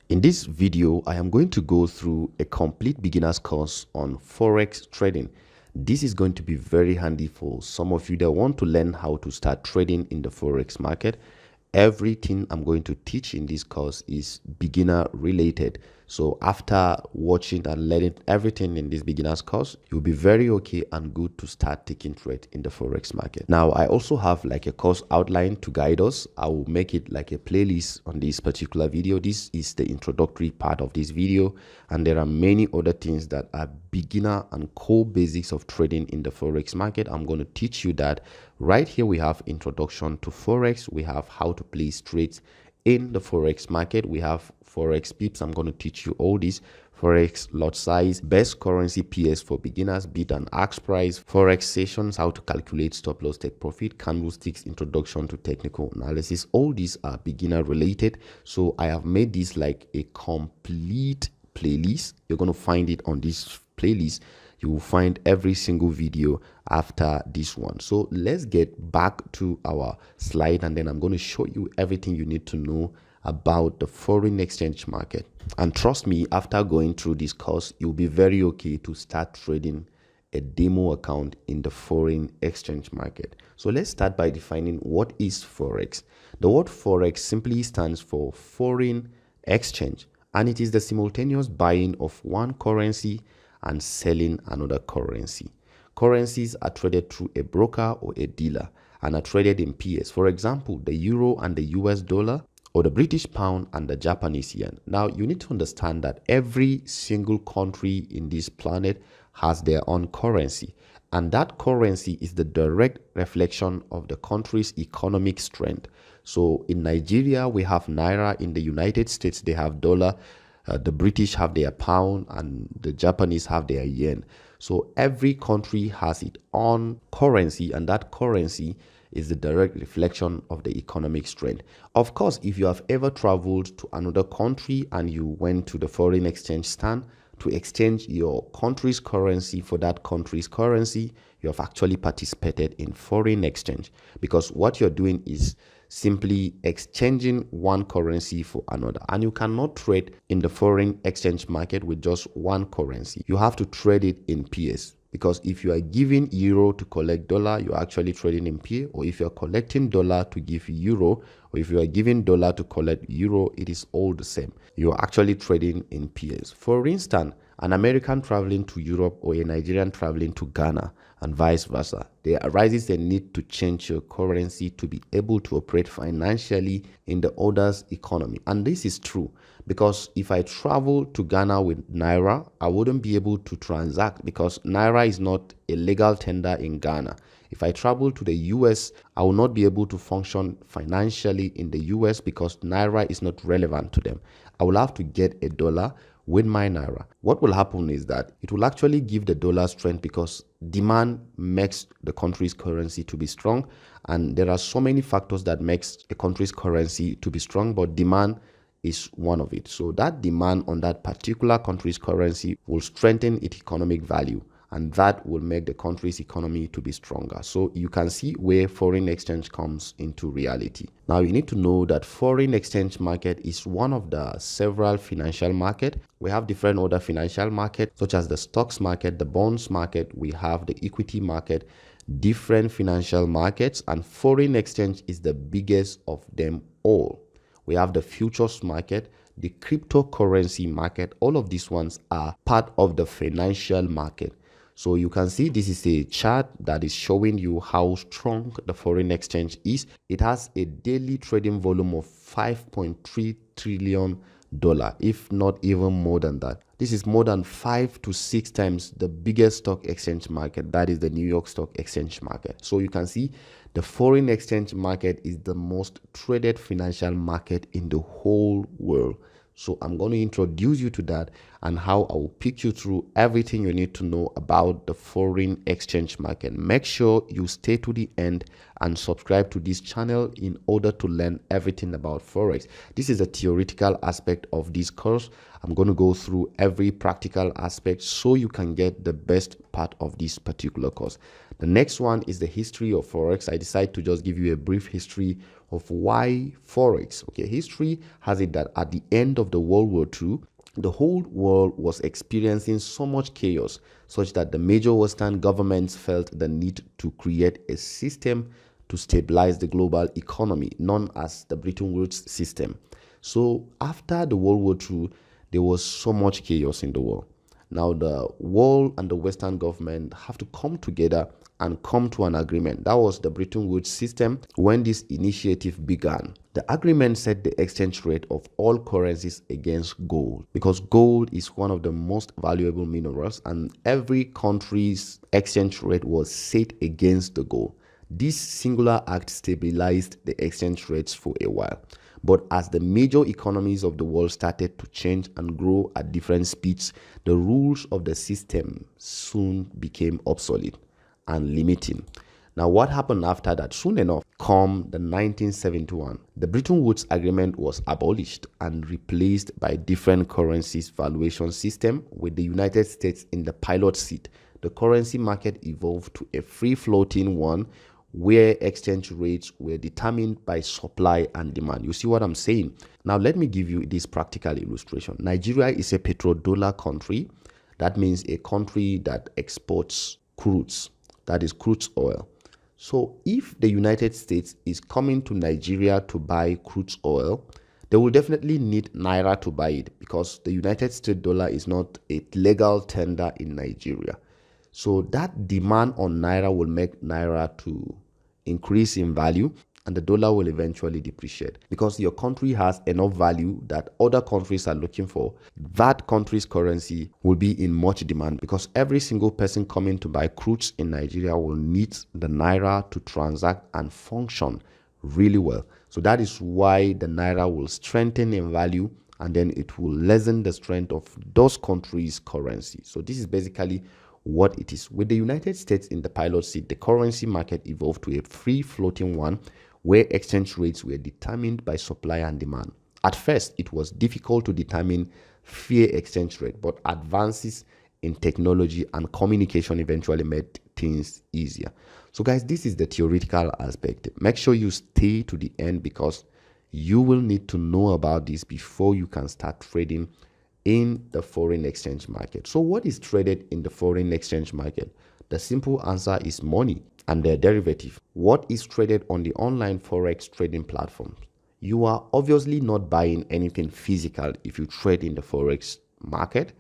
In this video, I am going to go through a complete beginner's course on Forex trading. This is going to be very handy for some of you that want to learn how to start trading in the Forex market. Everything I'm going to teach in this course is beginner related. So after watching and learning everything in this beginner's course, you'll be very okay and good to start taking trade in the Forex market. Now, I also have like a course outline to guide us. I will make it like a playlist on this particular video. This is the introductory part of this video, and there are many other things that are beginner and core basics of trading in the Forex market. I'm going to teach you that. Right here we have introduction to Forex. We have how to place trades in the Forex market. We have Forex pips. I'm going to teach you all this. Forex lot size, best currency PS for beginners, bid and ask price, Forex sessions, how to calculate stop loss take profit, candlesticks, introduction to technical analysis. All these are beginner related. So I have made this like a complete playlist. You're going to find it on this playlist. You will find every single video after this one. So let's get back to our slide, and then I'm going to show you everything you need to know about the foreign exchange market. And trust me, after going through this course, you'll be very okay to start trading a demo account in the foreign exchange market. So let's start by defining what is Forex. The word Forex simply stands for foreign exchange, and it is the simultaneous buying of one currency and selling another currency. Currencies are traded through a broker or a dealer and are traded in pairs. For example, the euro and the US dollar, or the British pound and the Japanese yen. Now, you need to understand that every single country in this planet has their own currency, and that currency is the direct reflection of the country's economic strength. So in Nigeria, we have Naira. In the United States, they have dollar. The British have their pound, and the Japanese have their yen. So every country has its own currency, and that currency is the direct reflection of the economic strength. Of course, if you have ever traveled to another country and you went to the foreign exchange stand to exchange your country's currency for that country's currency, you have actually participated in foreign exchange, because what you're doing is simply exchanging one currency for another. And you cannot trade in the foreign exchange market with just one currency. You have to trade it in pairs, because if you are giving euro to collect dollar, you're actually trading in pair. Or if you're collecting dollar to give euro, or if you are giving dollar to collect euro, it is all the same. You're actually trading in pairs. For instance, an American traveling to Europe or a Nigerian traveling to Ghana and vice versa, there arises a need to change your currency to be able to operate financially in the other's economy. And this is true, because if I travel to Ghana with Naira, I wouldn't be able to transact because Naira is not a legal tender in Ghana. If I travel to the US, I will not be able to function financially in the US because Naira is not relevant to them. I will have to get a dollar with my Naira. What will happen is that it will actually give the dollar strength, because demand makes the country's currency to be strong, and there are so many factors that makes a country's currency to be strong, but demand is one of it. So that demand on that particular country's currency will strengthen its economic value, and that will make the country's economy to be stronger. So you can see where foreign exchange comes into reality. Now, you need to know that foreign exchange market is one of the several financial market. We have different other financial markets, such as the stocks market, the bonds market, we have the equity market, different financial markets, and foreign exchange is the biggest of them all. We have the futures market, the cryptocurrency market. All of these ones are part of the financial market. So you can see this is a chart that is showing you how strong the foreign exchange is. It has a daily trading volume of $5.3 trillion, if not even more than that. This is more than 5 to 6 times the biggest stock exchange market, that is the New York Stock Exchange market. So you can see the foreign exchange market is the most traded financial market in the whole world. So I'm going to introduce you to that and how I will pick you through everything you need to know about the foreign exchange market. Make sure you stay to the end and subscribe to this channel in order to learn everything about Forex. This is a theoretical aspect of this course. I'm going to go through every practical aspect so you can get the best part of this particular course. The next one is the history of Forex. I decided to just give you a brief history of why Forex. Okay, history has it that at the end of the World War II, the whole world was experiencing so much chaos, such that the major Western governments felt the need to create a system to stabilize the global economy, known as the Bretton Woods system. So after the World War II, there was so much chaos in the world. Now the world and the Western government have to come together and come to an agreement. That was the Bretton Woods system when this initiative began. The agreement set the exchange rate of all currencies against gold, because gold is one of the most valuable minerals, and every country's exchange rate was set against the gold. This singular act stabilized the exchange rates for a while. But as the major economies of the world started to change and grow at different speeds, the rules of the system soon became obsolete and limiting. Now, what happened after that? Soon enough, come the 1971, the Bretton Woods Agreement was abolished and replaced by different currencies valuation system, with the United States in the pilot seat. The currency market evolved to a free-floating one where exchange rates were determined by supply and demand. You see what I'm saying? Now, let me give you this practical illustration. Nigeria is a petrodollar country. That means a country that exports crudes, that is crude oil. So if the United States is coming to Nigeria to buy crude oil, they will definitely need Naira to buy it, because the United States dollar is not a legal tender in Nigeria. So that demand on Naira will make Naira to increase in value, and the dollar will eventually depreciate, because your country has enough value that other countries are looking for. That country's currency will be in much demand, because every single person coming to buy crudes in Nigeria will need the Naira to transact and function really well. So that is why the Naira will strengthen in value, and then it will lessen the strength of those countries' currency. So this is basically what it is. With the United States in the pilot seat, the currency market evolved to a free floating one where exchange rates were determined by supply and demand. At first, it was difficult to determine fair exchange rate, but advances in technology and communication eventually made things easier. So guys, this is the theoretical aspect. Make sure you stay to the end, because you will need to know about this before you can start trading in the foreign exchange market. So what is traded in the foreign exchange market? The simple answer is money and their derivative. What is traded on the online forex trading platforms? You are obviously not buying anything physical if you trade in the forex market,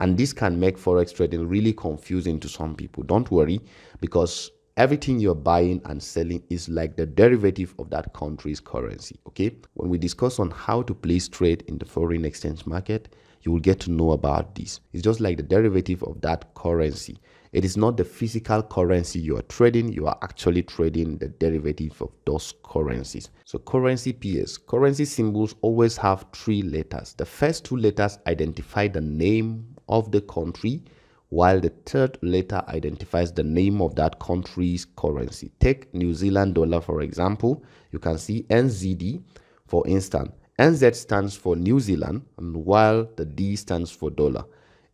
and this can make forex trading really confusing to some people. Don't worry, because everything you're buying and selling is like the derivative of that country's currency. Okay, when we discuss on how to place trade in the foreign exchange market, you will get to know about this. It's just like the derivative of that currency. It is not the physical currency you are trading, you are actually trading the derivative of those currencies. So currency pairs, currency symbols always have 3 letters. The first 2 letters identify the name of the country, while the third letter identifies the name of that country's currency. Take New Zealand dollar, for example. You can see NZD, for instance. NZ stands for New Zealand, and while the D stands for dollar.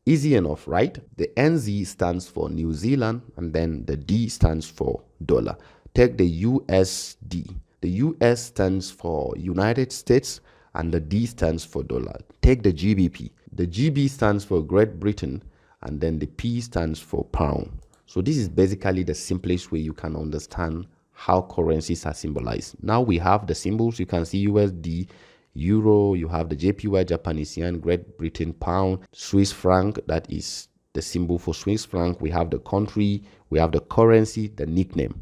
Easy enough, right? The NZ stands for New Zealand, and then the D stands for dollar. Take the USD. The US stands for United States, and the D stands for dollar. Take the GBP. The GB stands for Great Britain, and then the P stands for pound. So this is basically the simplest way you can understand how currencies are symbolized. Now we have the symbols. You can see USD, Euro, you have the JPY, Japanese yen, Great Britain pound, Swiss franc, that is the symbol for Swiss franc. We have the country, we have the currency, the nickname.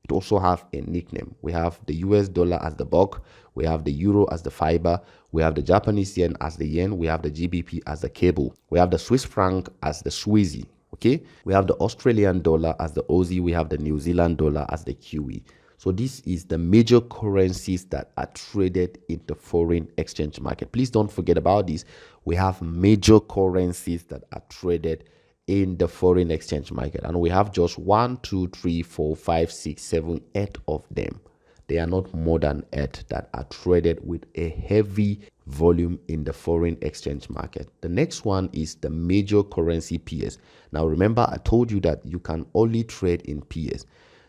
It also have a nickname. We have the US dollar as the buck, we have the euro as the fiber, we have the Japanese yen as the yen, we have the GBP as the cable, we have the Swiss franc as the Swizzy, okay? We have the Australian dollar as the Aussie, we have the New Zealand dollar as the Kiwi. So this is the major currencies that are traded in the foreign exchange market. Please don't forget about this. We have major currencies that are traded in the foreign exchange market, and we have just 1, 2, 3, 4, 5, 6, 7, 8 of them. They are not more than 8 that are traded with a heavy volume in the foreign exchange market. The next one is the major currency pairs. Now remember, I told you that you can only trade in pairs.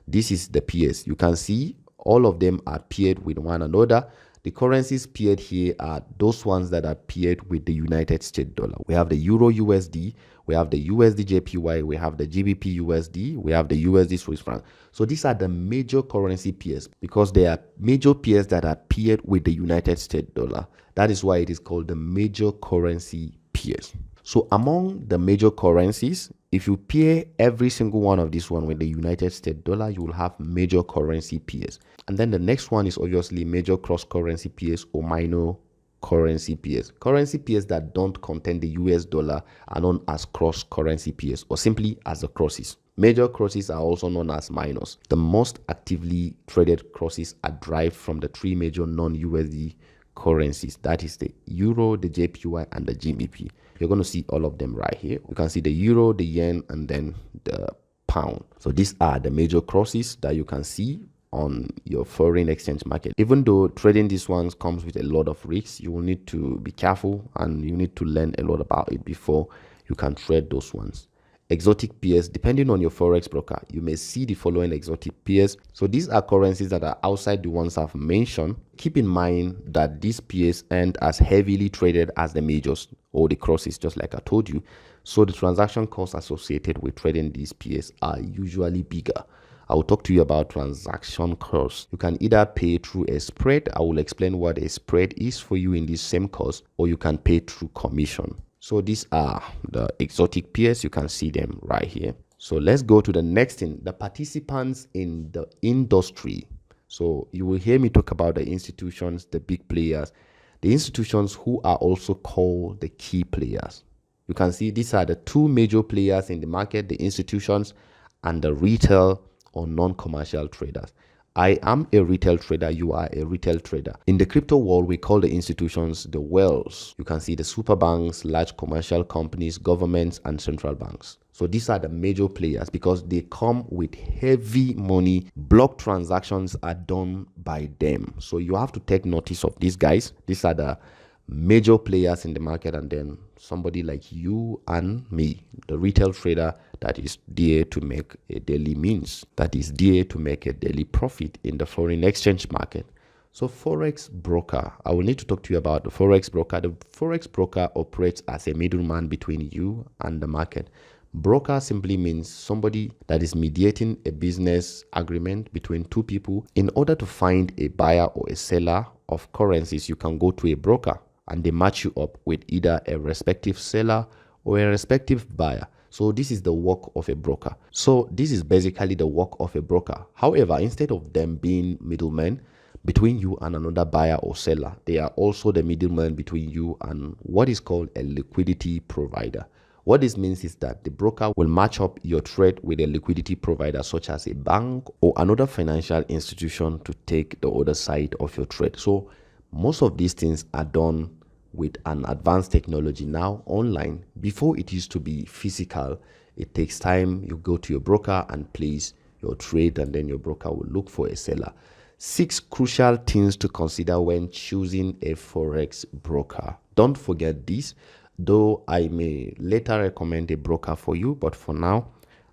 This is the pairs. You can see all of them are paired with one another. The currencies paired here are those ones that are paired with the United States dollar. We have the Euro USD, we have the USD JPY, we have the GBP USD, we have the USD Swiss franc. So these are the major currency pairs because they are major pairs that are paired with the United States dollar. That is why it is called the major currency pairs. So among the major currencies, if you pair every single one of this one with the United States dollar, you will have major currency pairs. And then the next one is obviously major cross currency pairs or minor currency pairs. Currency pairs that don't contain the US dollar are known as cross currency pairs or simply as the crosses. Major crosses are also known as minors. The most actively traded crosses are derived from the three major non-USD currencies, that is the euro, the JPY, and the GBP. You're going to see all of them right here. You can see the euro, the yen, and then the pound. So these are the major crosses that you can see on your foreign exchange market. Even though trading these ones comes with a lot of risks, you will need to be careful and you need to learn a lot about it before you can trade those ones. Exotic pairs, depending on your forex broker, you may see the following exotic pairs. So these are currencies that are outside the ones I've mentioned. Keep in mind that these pairs aren't as heavily traded as the majors or the crosses, just like I told you. So the transaction costs associated with trading these pairs are usually bigger. I will talk to you about transaction costs. You can either pay through a spread. I will explain what a spread is for you in this same course, or you can pay through commission. So these are the exotic pairs. You can see them right here. So let's go to the next thing, the participants in the industry. So you will hear me talk about the institutions, the big players, the institutions who are also called the key players. You can see these are the two major players in the market, the institutions and the retail or non-commercial traders. I am a retail trader, you are a retail trader. In the crypto world, we call the institutions the whales. You can see the super banks, large commercial companies, governments, and central banks. So these are the major players because they come with heavy money. Block transactions are done by them. So you have to take notice of these guys. These are the major players in the market, and then somebody like you and me, the retail trader that is there to make a daily means, that is there to make a daily profit in the foreign exchange market. So forex broker, I will need to talk to you about the forex broker. The forex broker operates as a middleman between you and the market. Broker simply means somebody that is mediating a business agreement between two people. In order to find a buyer or a seller of currencies, you can go to a broker and they match you up with either a respective seller or a respective buyer. So this is the work of a broker. So this is basically the work of a broker. However, instead of them being middlemen between you and another buyer or seller, they are also the middleman between you and what is called a liquidity provider. What this means is that the broker will match up your trade with a liquidity provider such as a bank or another financial institution to take the other side of your trade. So most of these things are done with an advanced technology now online. Before it used to be physical. It takes time. You go to your broker and place your trade, and then your broker will look for a seller. 6 crucial things to consider when choosing a forex broker. Don't forget this, though I may later recommend a broker for you, but for now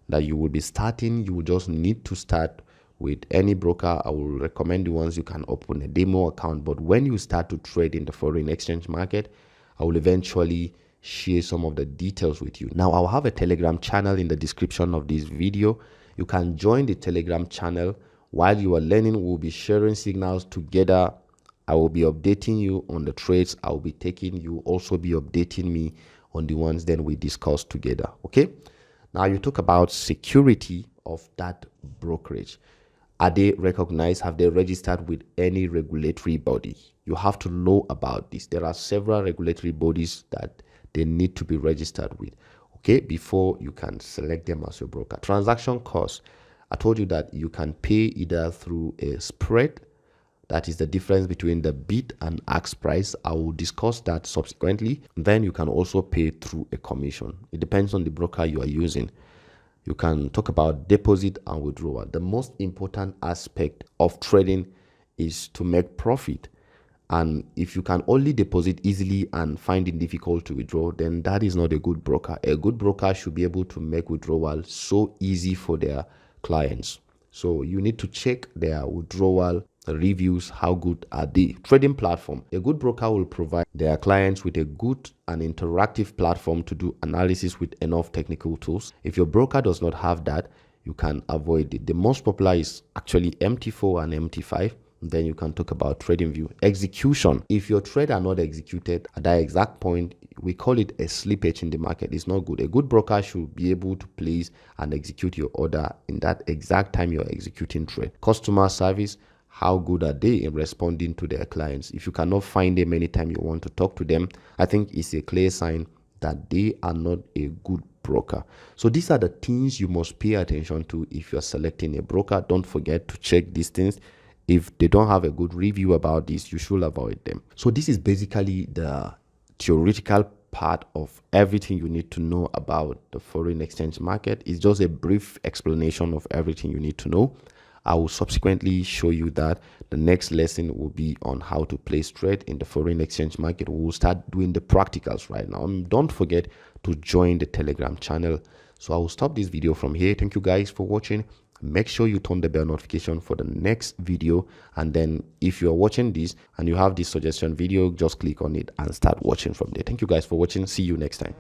that you will be starting, you will just need to start with any broker. I will recommend the ones you can open a demo account, but when you start to trade in the foreign exchange market, I will eventually share some of the details with you. Now, I'll have a Telegram channel in the description of this video. You can join the Telegram channel. While you are learning, we'll be sharing signals together. I will be updating you on the trades I will be taking. You will also be updating me on the ones then we discuss together. Okay. Now you talk about security of that brokerage. Are they recognized? Have they registered with any regulatory body? You have to know about this. There are several regulatory bodies that they need to be registered with, okay, before you can select them as your broker. Transaction costs. I told you that you can pay either through a spread, that is the difference between the bid and ask price. I will discuss that subsequently. Then you can also pay through a commission. It depends on the broker you are using. You can talk about deposit and withdrawal. The most important aspect of trading is to make profit. And if you can only deposit easily and find it difficult to withdraw, then that is not a good broker. A good broker should be able to make withdrawal so easy for their clients. So you need to check their withdrawal reviews. How good are they? Trading platform. A good broker will provide their clients with a good and interactive platform to do analysis with enough technical tools. If your broker does not have that, you can avoid it. The most popular is actually MT4 and MT5. Then you can talk about TradingView. Execution. If your trade are not executed at that exact point, we call it a slippage in the market. It's not good. A good broker should be able to place and execute your order in that exact time you're executing trade. Customer service. How good are they in responding to their clients? If you cannot find them anytime you want to talk to them, I think it's a clear sign that they are not a good broker. So these are the things you must pay attention to if you're selecting a broker. Don't forget to check these things. If they don't have a good review about this, you should avoid them. So this is basically the theoretical part of everything you need to know about the foreign exchange market. It's just a brief explanation of everything you need to know. I will subsequently show you that. The next lesson will be on how to place trade in the foreign exchange market. We will start doing the practicals right now. And don't forget to join the Telegram channel. So I will stop this video from here. Thank you guys for watching. Make sure you turn the bell notification for the next video. And then if you're watching this and you have this suggestion video, just click on it and start watching from there. Thank you guys for watching. See you next time.